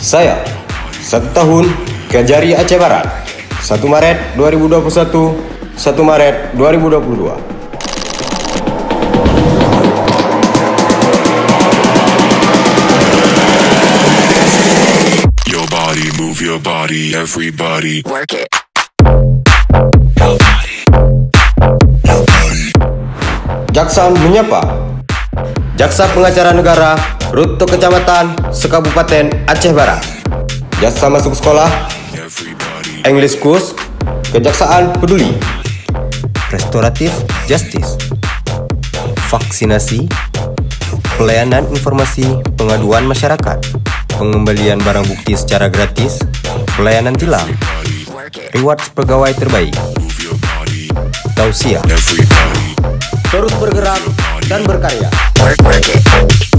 Saya 1 tahun Kejari Aceh Barat, 1 Maret 2021, 1 Maret 2022. Move your body, everybody. Work it. Jaksa menyapa. Jaksa Pengacara Negara Rut Kecamatan Sekabupaten Aceh Barat. Jaksa masuk sekolah, Everybody. English course, Kejaksaan Peduli, Restoratif Justice, vaksinasi, pelayanan informasi pengaduan masyarakat, pengembalian barang bukti secara gratis, pelayanan tilang, Work it. reward pegawai terbaik, Move your body, tausiah. everybody. terus bergerak dan berkarya. Work it.